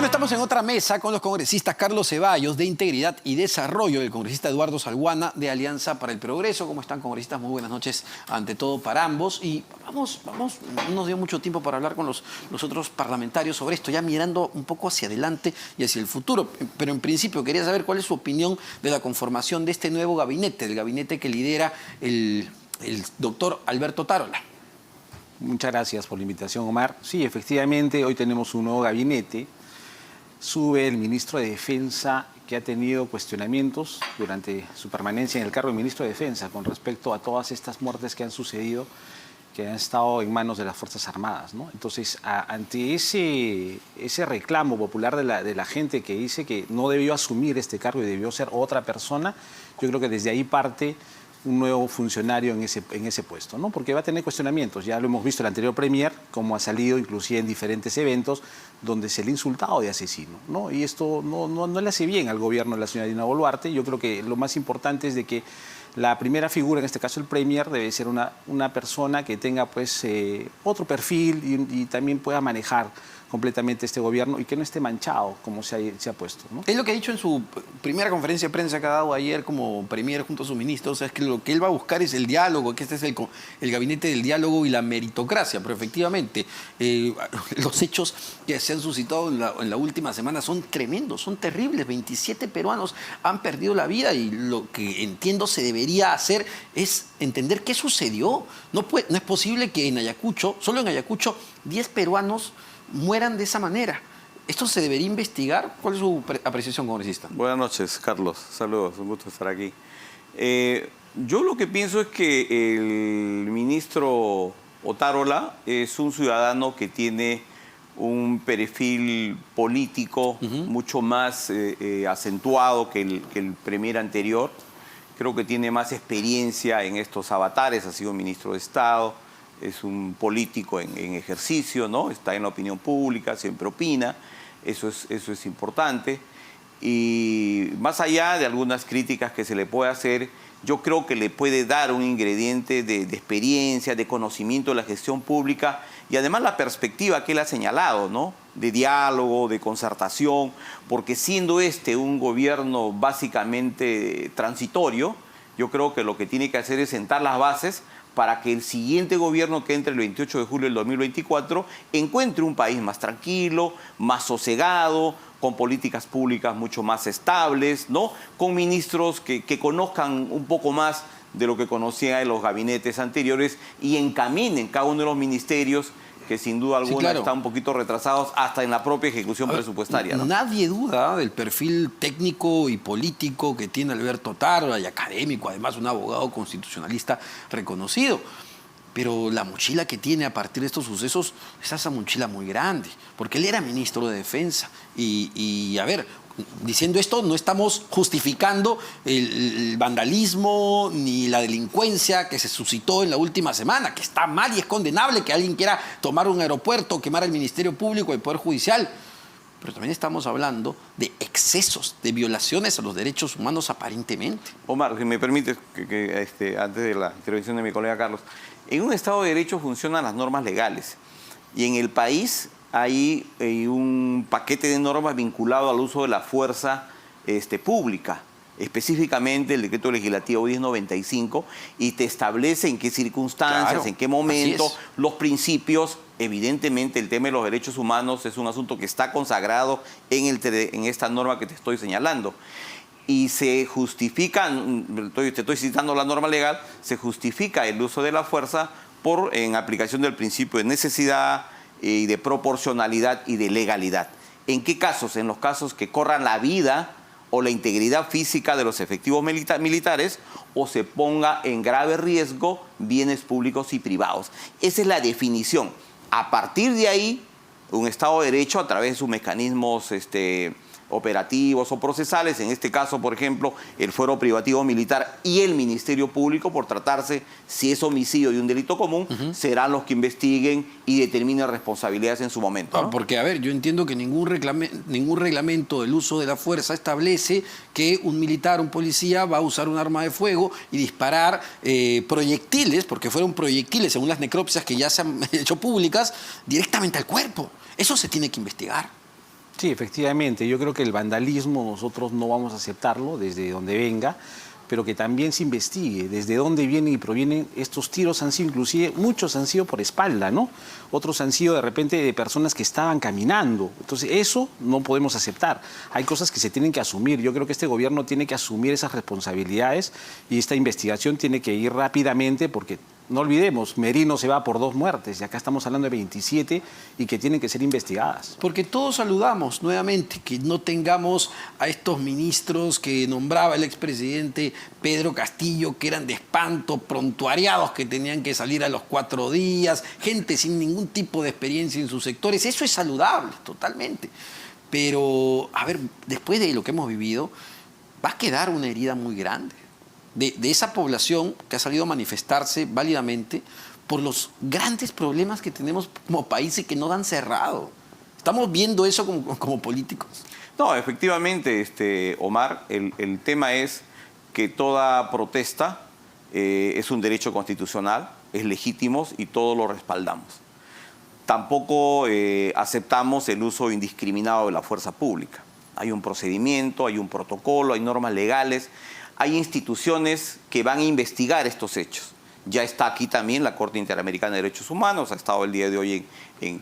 Bueno, estamos en otra mesa con los congresistas Carlos Ceballos, de Integridad y Desarrollo, y el congresista Eduardo Salguana, de Alianza para el Progreso. ¿Cómo están, congresistas? Muy buenas noches, ante todo, para ambos. Y vamos, no nos dio mucho tiempo para hablar con los otros parlamentarios sobre esto, ya mirando un poco hacia adelante y hacia el futuro. Pero en principio quería saber cuál es su opinión de la conformación de este nuevo gabinete, del gabinete que lidera el doctor Alberto Otárola. Muchas gracias por la invitación, Omar. Sí, efectivamente, hoy tenemos un nuevo gabinete. Sube el ministro de Defensa, que ha tenido cuestionamientos durante su permanencia en el cargo de ministro de Defensa con respecto a todas estas muertes que han sucedido, que han estado en manos de las Fuerzas Armadas, ¿no? Entonces, ante ese reclamo popular de la gente que dice que no debió asumir este cargo y debió ser otra persona, yo creo que desde ahí parte un nuevo funcionario en ese puesto, ¿no? Porque va a tener cuestionamientos. Ya lo hemos visto el anterior premier, como ha salido inclusive en diferentes eventos donde se le ha insultado de asesino, ¿no? Y esto no le hace bien al gobierno de la señora Dina Boluarte. Yo creo que lo más importante es de que la primera figura, en este caso el premier, debe ser una persona que tenga pues otro perfil y también pueda manejar completamente este gobierno y que no esté manchado como se ha puesto, ¿no? Es lo que ha dicho en su primera conferencia de prensa que ha dado ayer como premier junto a sus ministros. O sea, es que lo que él va a buscar es el diálogo, que este es el gabinete del diálogo y la meritocracia. Pero efectivamente, los hechos que se han suscitado en la última semana son tremendos, son terribles. 27 peruanos han perdido la vida y lo que entiendo se debería hacer es entender qué sucedió. No es posible que en Ayacucho, solo en Ayacucho, 10 peruanos mueran de esa manera. ¿Esto se debería investigar? ¿Cuál es su apreciación, congresista? Buenas noches, Carlos. Saludos, un gusto estar aquí. Yo lo que pienso es que el ministro Otárola es un ciudadano que tiene un perfil político mucho más acentuado que el premier anterior. Creo que tiene más experiencia en estos avatares, ha sido ministro de Estado, es un político en ejercicio, ¿no? Está en la opinión pública, siempre opina, eso es importante. Y más allá de algunas críticas que se le puede hacer, yo creo que le puede dar un ingrediente de experiencia, de conocimiento de la gestión pública y además la perspectiva que él ha señalado, ¿no? De diálogo, de concertación, porque siendo un gobierno básicamente transitorio, yo creo que lo que tiene que hacer es sentar las bases para que el siguiente gobierno que entre el 28 de julio del 2024 encuentre un país más tranquilo, más sosegado, con políticas públicas mucho más estables, ¿no? Con ministros que conozcan un poco más de lo que conocían en los gabinetes anteriores y encaminen cada uno de los ministerios que sin duda alguna están un poquito retrasados hasta en la propia ejecución presupuestaria, ¿no? Nadie duda del perfil técnico y político que tiene Alberto Otárola, y académico, además un abogado constitucionalista reconocido. Pero la mochila que tiene a partir de estos sucesos es esa mochila muy grande, porque él era ministro de Defensa. Y a ver, diciendo esto, no estamos justificando el vandalismo ni la delincuencia que se suscitó en la última semana, que está mal y es condenable que alguien quiera tomar un aeropuerto, quemar el Ministerio Público, el Poder Judicial. Pero también estamos hablando de excesos, de violaciones a los derechos humanos aparentemente. Omar, si me permites, antes de la intervención de mi colega Carlos, en un Estado de Derecho funcionan las normas legales y en el país hay un paquete de normas vinculado al uso de la fuerza pública, específicamente el decreto legislativo 1095, y te establece en qué circunstancias, claro, en qué momento, los principios. Evidentemente el tema de los derechos humanos es un asunto que está consagrado en esta norma que te estoy señalando. Y se justifica, te estoy citando la norma legal, se justifica el uso de la fuerza en aplicación del principio de necesidad y de proporcionalidad y de legalidad. ¿En qué casos? En los casos que corran la vida o la integridad física de los efectivos militares o se ponga en grave riesgo bienes públicos y privados. Esa es la definición. A partir de ahí, un Estado de Derecho, a través de sus mecanismos operativos o procesales, en este caso, por ejemplo, el Fuero Privativo Militar y el Ministerio Público, por tratarse, si es homicidio y un delito común, serán los que investiguen y determinen responsabilidades en su momento, ¿no? Porque, a ver, yo entiendo que ningún reglamento del uso de la fuerza establece que un militar, un policía, va a usar un arma de fuego y disparar proyectiles, porque fueron proyectiles, según las necropsias que ya se han hecho públicas, directamente al cuerpo. Eso se tiene que investigar. Sí, efectivamente. Yo creo que el vandalismo nosotros no vamos a aceptarlo desde donde venga, pero que también se investigue desde dónde vienen y provienen estos tiros. Han sido inclusive, muchos han sido por espalda, ¿no? Otros han sido de repente de personas que estaban caminando. Entonces eso no podemos aceptar. Hay cosas que se tienen que asumir. Yo creo que este gobierno tiene que asumir esas responsabilidades y esta investigación tiene que ir rápidamente porque... No olvidemos, Merino se va por 2 muertes y acá estamos hablando de 27 y que tienen que ser investigadas. Porque todos saludamos nuevamente que no tengamos a estos ministros que nombraba el expresidente Pedro Castillo, que eran de espanto, prontuariados que tenían que salir a los 4 días, gente sin ningún tipo de experiencia en sus sectores. Eso es saludable, totalmente. Pero, a ver, después de lo que hemos vivido, va a quedar una herida muy grande. De esa población que ha salido a manifestarse válidamente por los grandes problemas que tenemos como país y que no dan cerrado. ¿Estamos viendo eso como políticos? No, efectivamente, Omar, el tema es que toda protesta es un derecho constitucional, es legítimo y todos lo respaldamos. Tampoco aceptamos el uso indiscriminado de la fuerza pública. Hay un procedimiento, hay un protocolo, hay normas legales. Hay instituciones que van a investigar estos hechos. Ya está aquí también la Corte Interamericana de Derechos Humanos, ha estado el día de hoy,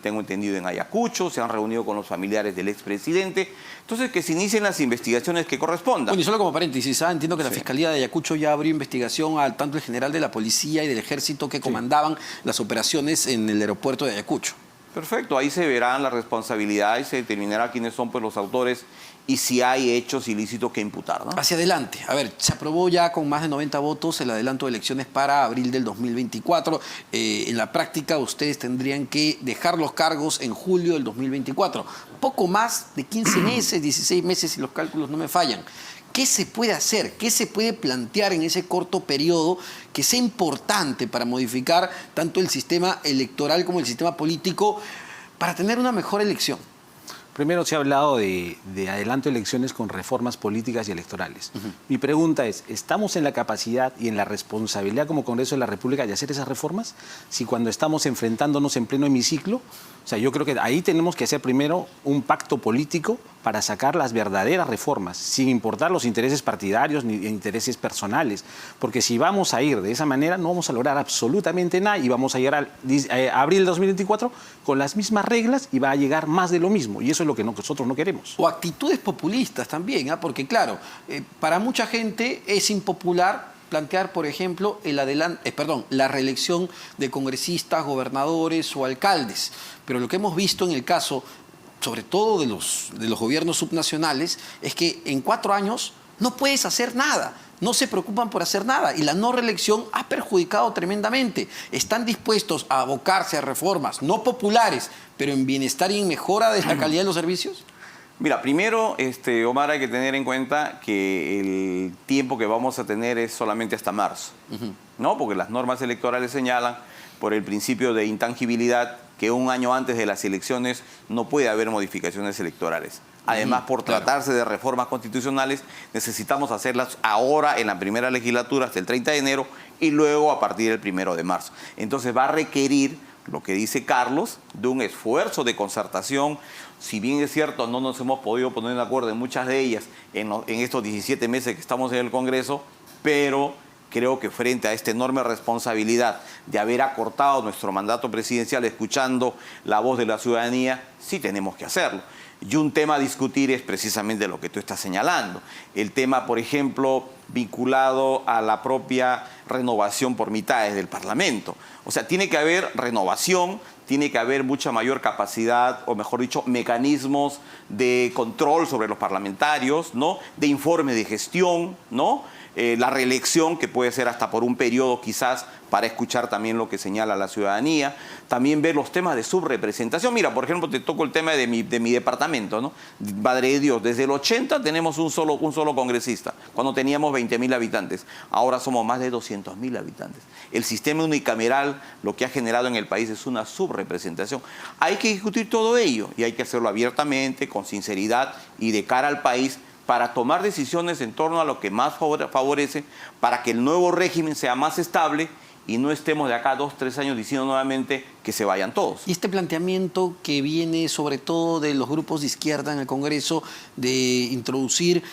tengo entendido, en Ayacucho, se han reunido con los familiares del expresidente. Entonces, que se inicien las investigaciones que correspondan. Bueno, y solo como paréntesis, entiendo que la Fiscalía de Ayacucho ya abrió investigación al tanto el general de la policía y del ejército que comandaban las operaciones en el aeropuerto de Ayacucho. Perfecto, ahí se verán las responsabilidades, se determinará quiénes son pues, los autores y si hay hechos ilícitos que imputar, ¿no? Hacia adelante. A ver, se aprobó ya con más de 90 votos el adelanto de elecciones para abril del 2024. En la práctica, ustedes tendrían que dejar los cargos en julio del 2024. Poco más de 15 meses, 16 meses, si los cálculos no me fallan. ¿Qué se puede hacer? ¿Qué se puede plantear en ese corto periodo que sea importante para modificar tanto el sistema electoral como el sistema político para tener una mejor elección? Primero se ha hablado de adelanto de elecciones con reformas políticas y electorales. Mi pregunta es, ¿estamos en la capacidad y en la responsabilidad como Congreso de la República de hacer esas reformas? Si cuando estamos enfrentándonos en pleno hemiciclo, o sea, yo creo que ahí tenemos que hacer primero un pacto político para sacar las verdaderas reformas, sin importar los intereses partidarios ni intereses personales. Porque si vamos a ir de esa manera, no vamos a lograr absolutamente nada y vamos a llegar a abril de 2024 con las mismas reglas y va a llegar más de lo mismo. Y eso es lo que nosotros no queremos. O actitudes populistas también, porque claro, para mucha gente es impopular plantear, por ejemplo, la reelección de congresistas, gobernadores o alcaldes. Pero lo que hemos visto en el caso, sobre todo de los gobiernos subnacionales, es que en 4 años no puedes hacer nada. No se preocupan por hacer nada y la no reelección ha perjudicado tremendamente. Están dispuestos a abocarse a reformas no populares, pero en bienestar y en mejora de la calidad de los servicios. Mira, primero, Omar, hay que tener en cuenta que el tiempo que vamos a tener es solamente hasta marzo, ¿no? Porque las normas electorales señalan por el principio de intangibilidad que un año antes de las elecciones no puede haber modificaciones electorales. Además, por tratarse de reformas constitucionales, necesitamos hacerlas ahora en la primera legislatura hasta el 30 de enero y luego a partir del 1 de marzo. Entonces va a requerir, lo que dice Carlos, de un esfuerzo de concertación. Si bien es cierto, no nos hemos podido poner de acuerdo en muchas de ellas en estos 17 meses que estamos en el Congreso, pero creo que frente a esta enorme responsabilidad de haber acortado nuestro mandato presidencial escuchando la voz de la ciudadanía, sí tenemos que hacerlo. Y un tema a discutir es precisamente lo que tú estás señalando. El tema, por ejemplo, vinculado a la propia renovación por mitades del Parlamento. O sea, tiene que haber renovación, tiene que haber mucha mayor capacidad, o mejor dicho, mecanismos de control sobre los parlamentarios, ¿no? De informe de gestión, ¿no? La reelección, que puede ser hasta por un periodo quizás, para escuchar también lo que señala la ciudadanía. También ver los temas de subrepresentación. Mira, por ejemplo, te toco el tema de mi departamento, ¿no? Madre de Dios, desde el 80 tenemos un solo congresista, cuando teníamos 20.000 habitantes. Ahora somos más de 200.000 habitantes. El sistema unicameral lo que ha generado en el país es una subrepresentación. Hay que discutir todo ello y hay que hacerlo abiertamente, con sinceridad y de cara al país, para tomar decisiones en torno a lo que más favorece, para que el nuevo régimen sea más estable y no estemos de acá 2, 3 años diciendo nuevamente que se vayan todos. Y este planteamiento que viene sobre todo de los grupos de izquierda en el Congreso de introducir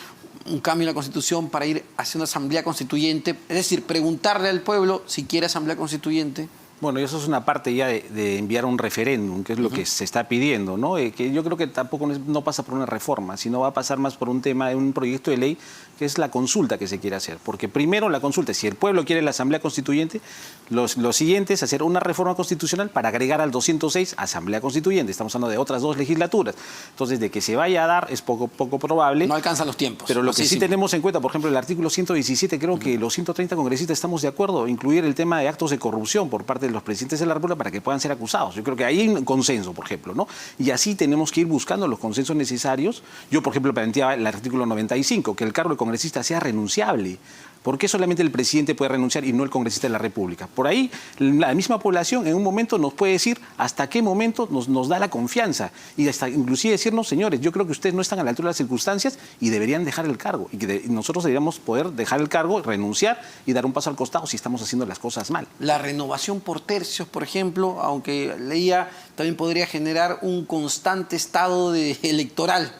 un cambio en la Constitución para ir hacia una asamblea constituyente, es decir, preguntarle al pueblo si quiere asamblea constituyente. Bueno, y eso es una parte ya de enviar un referéndum, que es lo que se está pidiendo, ¿no? Que yo creo que tampoco no pasa por una reforma, sino va a pasar más por un tema de un proyecto de ley, que es la consulta que se quiere hacer. Porque primero la consulta, si el pueblo quiere la asamblea constituyente, lo siguiente es hacer una reforma constitucional para agregar al 206 asamblea constituyente. Estamos hablando de otras 2 legislaturas. Entonces, de que se vaya a dar es poco probable. No alcanzan los tiempos. Pero lo que sí tenemos en cuenta, por ejemplo, el artículo 117, creo que los 130 congresistas estamos de acuerdo, incluir el tema de actos de corrupción por parte de los presidentes de la República para que puedan ser acusados. Yo creo que ahí hay un consenso, por ejemplo, ¿no? Y así tenemos que ir buscando los consensos necesarios. Yo, por ejemplo, planteaba el artículo 95, que el cargo de congresista sea renunciable. ¿Por qué solamente el presidente puede renunciar y no el congresista de la República? Por ahí la misma población en un momento nos puede decir hasta qué momento nos da la confianza y hasta inclusive decirnos, señores, yo creo que ustedes no están a la altura de las circunstancias y deberían dejar el cargo. Y que nosotros deberíamos poder dejar el cargo, renunciar y dar un paso al costado si estamos haciendo las cosas mal. La renovación por tercios, por ejemplo, aunque leía, también podría generar un constante estado electoral.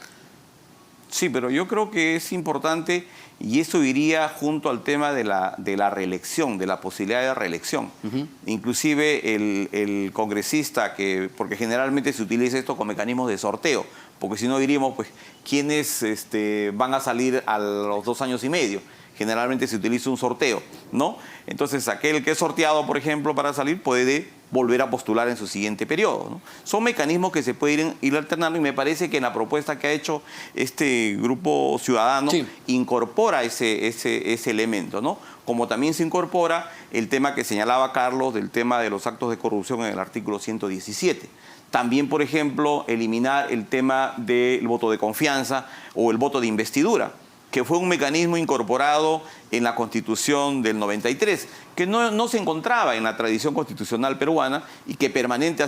Sí, pero yo creo que es importante, y eso iría junto al tema de la reelección, de la posibilidad de reelección. Inclusive el congresista, porque generalmente se utiliza esto con mecanismos de sorteo, porque si no diríamos, pues, ¿quiénes van a salir a los 2 años y medio? Generalmente se utiliza un sorteo, ¿no? Entonces, aquel que es sorteado, por ejemplo, para salir, puede volver a postular en su siguiente periodo, ¿no? Son mecanismos que se pueden ir alternando y me parece que en la propuesta que ha hecho este grupo ciudadano incorpora ese elemento, ¿no? Como también se incorpora el tema que señalaba Carlos del tema de los actos de corrupción en el artículo 117. También, por ejemplo, eliminar el tema del voto de confianza o el voto de investidura, que fue un mecanismo incorporado en la Constitución del 93, que no se encontraba en la tradición constitucional peruana y que permanentemente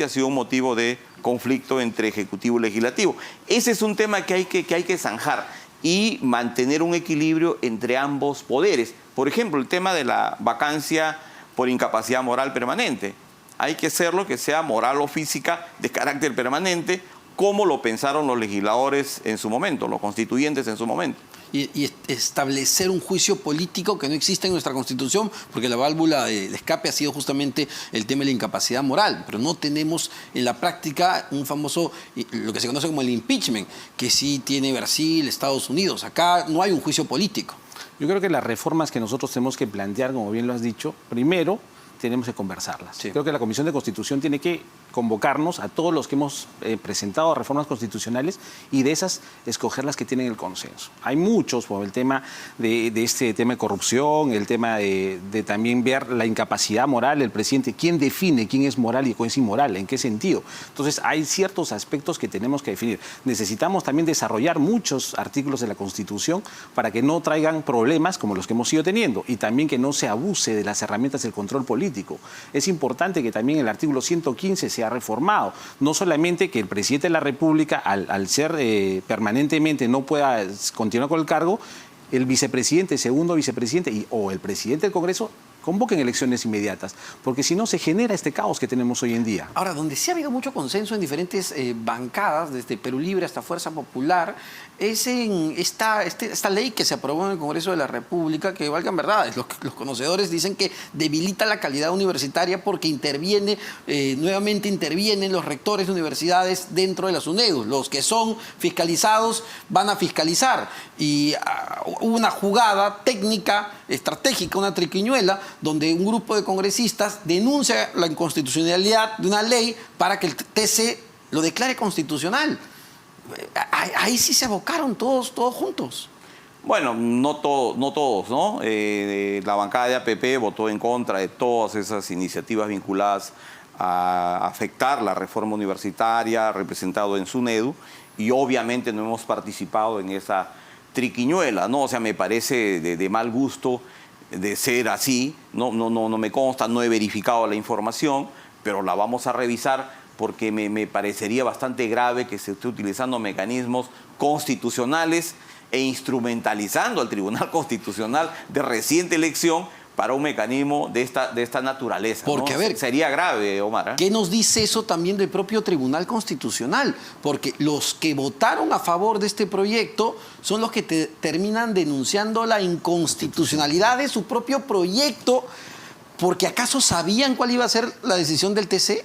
ha sido un motivo de conflicto entre Ejecutivo y Legislativo. Ese es un tema que hay que zanjar y mantener un equilibrio entre ambos poderes. Por ejemplo, el tema de la vacancia por incapacidad moral permanente. Hay que hacerlo que sea moral o física de carácter permanente, como lo pensaron los legisladores en su momento, los constituyentes en su momento. Y establecer un juicio político que no existe en nuestra Constitución, porque la válvula de escape ha sido justamente el tema de la incapacidad moral, pero no tenemos en la práctica un famoso, lo que se conoce como el impeachment, que sí tiene Brasil, Estados Unidos. Acá no hay un juicio político. Yo creo que las reformas que nosotros tenemos que plantear, como bien lo has dicho, primero tenemos que conversarlas. Sí. Creo que la Comisión de Constitución tiene que convocarnos a todos los que hemos presentado reformas constitucionales y de esas escoger las que tienen el consenso. Hay muchos, por el tema de este tema de corrupción, el tema de también ver la incapacidad moral del presidente, quién define quién es moral y quién es inmoral, en qué sentido. Entonces hay ciertos aspectos que tenemos que definir. Necesitamos también desarrollar muchos artículos de la Constitución para que no traigan problemas como los que hemos ido teniendo y también que no se abuse de las herramientas del control político. Es importante que también el artículo 115 sea reformado. No solamente que el presidente de la República, al ser permanentemente no pueda continuar con el cargo, el vicepresidente, segundo vicepresidente o el presidente del Congreso convoquen elecciones inmediatas, porque si no se genera este caos que tenemos hoy en día. Ahora, donde sí ha habido mucho consenso en diferentes bancadas, desde Perú Libre hasta Fuerza Popular, es en esta ley que se aprobó en el Congreso de la República, que valgan verdades, los conocedores dicen que debilita la calidad universitaria porque nuevamente intervienen los rectores de universidades dentro de las UNEDU. Los que son fiscalizados van a fiscalizar. Y hubo una jugada técnica, estratégica, una triquiñuela, donde un grupo de congresistas denuncia la inconstitucionalidad de una ley para que el TC lo declare constitucional. Ahí sí se abocaron todos juntos. Bueno, no todos, ¿no? La bancada de APP votó en contra de todas esas iniciativas vinculadas a afectar la reforma universitaria representado en SUNEDU y obviamente no hemos participado en esa triquiñuela, ¿no? O sea, me parece de mal gusto de ser así, no me consta, no he verificado la información, pero la vamos a revisar porque me parecería bastante grave que se esté utilizando mecanismos constitucionales e instrumentalizando al Tribunal Constitucional de reciente elección para un mecanismo de esta naturaleza. Porque, ¿no? a ver, sería grave, Omar. ¿qué nos dice eso también del propio Tribunal Constitucional? Porque los que votaron a favor de este proyecto son los que terminan denunciando la inconstitucionalidad de su propio proyecto, porque ¿acaso sabían cuál iba a ser la decisión del TC?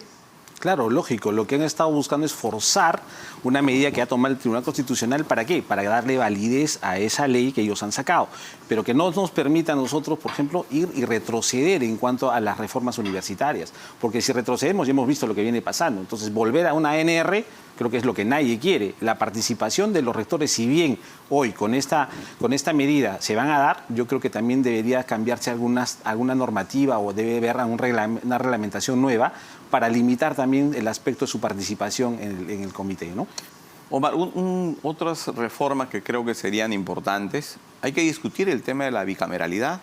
Claro, lógico. Lo que han estado buscando es forzar una medida que ha tomado el Tribunal Constitucional. ¿Para qué? Para darle validez a esa ley que ellos han sacado. Pero que no nos permita a nosotros, por ejemplo, ir y retroceder en cuanto a las reformas universitarias. Porque si retrocedemos, ya hemos visto lo que viene pasando. Entonces, volver a una ANR creo que es lo que nadie quiere. La participación de los rectores, si bien hoy con esta medida se van a dar, yo creo que también debería cambiarse alguna normativa o debe haber una reglamentación nueva para limitar también el aspecto de su participación en el comité, ¿no? Omar, otras reformas que creo que serían importantes. Hay que discutir el tema de la bicameralidad,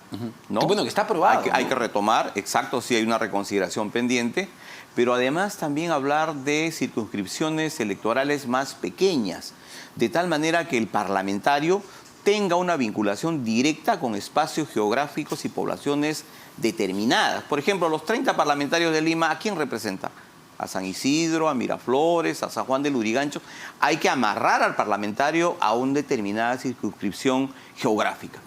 ¿no? Que bueno, que está aprobado. Hay que retomar, exacto, sí hay una reconsideración pendiente, pero además también hablar de circunscripciones electorales más pequeñas, de tal manera que el parlamentario tenga una vinculación directa con espacios geográficos y poblaciones determinadas. Por ejemplo, los 30 parlamentarios de Lima, ¿a quién representa? A San Isidro, a Miraflores, a San Juan del Lurigancho. Hay que amarrar al parlamentario a una determinada circunscripción geográfica.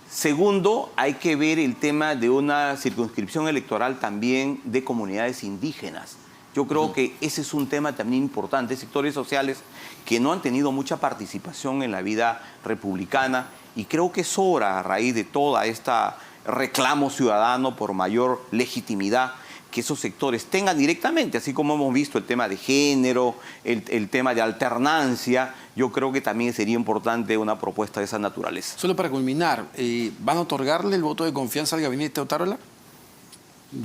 Segundo, hay que ver el tema de una circunscripción electoral también de comunidades indígenas. Yo creo que ese es un tema también importante, sectores sociales que no han tenido mucha participación en la vida republicana, y creo que es hora, a raíz de toda esta reclamo ciudadano por mayor legitimidad, que esos sectores tengan directamente, así como hemos visto el tema de género, el tema de alternancia. Yo creo que también sería importante una propuesta de esa naturaleza. Solo para culminar, ¿van a otorgarle el voto de confianza al gabinete de Otárola?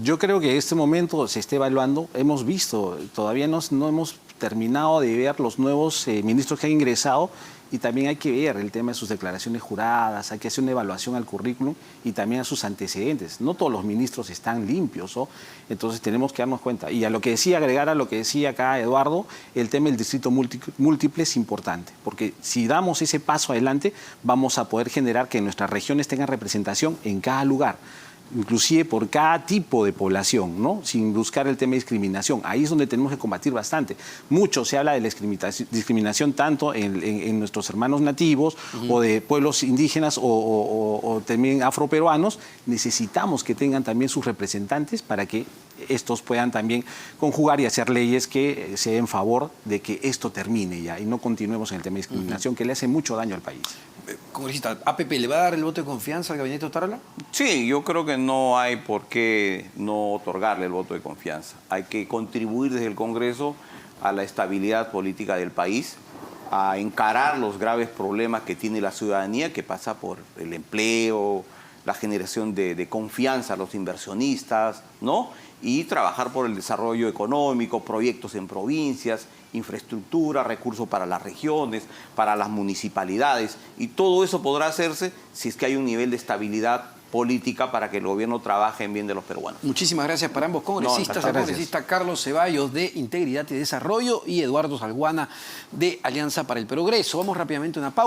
Yo creo que en este momento se está evaluando. Hemos visto, todavía no hemos terminado de ver los nuevos ministros que han ingresado, y también hay que ver el tema de sus declaraciones juradas, hay que hacer una evaluación al currículum y también a sus antecedentes. No todos los ministros están limpios, ¿no? Entonces tenemos que darnos cuenta. Y a lo que decía, agregar a lo que decía acá Eduardo, el tema del distrito múltiple es importante, porque si damos ese paso adelante, vamos a poder generar que nuestras regiones tengan representación en cada lugar, inclusive por cada tipo de población, ¿no? Sin buscar el tema de discriminación. Ahí es donde tenemos que combatir bastante. Mucho se habla de la discriminación tanto en nuestros hermanos nativos o de pueblos indígenas o también afroperuanos. Necesitamos que tengan también sus representantes para que estos puedan también conjugar y hacer leyes que se den en favor de que esto termine ya y no continuemos en el tema de discriminación que le hace mucho daño al país. Congresista, ¿APP le va a dar el voto de confianza al gabinete de Otárola? Sí, yo creo que no hay por qué no otorgarle el voto de confianza. Hay que contribuir desde el Congreso a la estabilidad política del país, a encarar los graves problemas que tiene la ciudadanía, que pasa por el empleo, la generación de confianza a los inversionistas, ¿no? Y trabajar por el desarrollo económico, proyectos en provincias, infraestructura, recursos para las regiones, para las municipalidades, y todo eso podrá hacerse si es que hay un nivel de estabilidad política para que el gobierno trabaje en bien de los peruanos. Muchísimas gracias para ambos congresistas, al congresista Carlos Ceballos de Integridad y Desarrollo y Eduardo Salguana de Alianza para el Progreso. Vamos rápidamente a una pausa.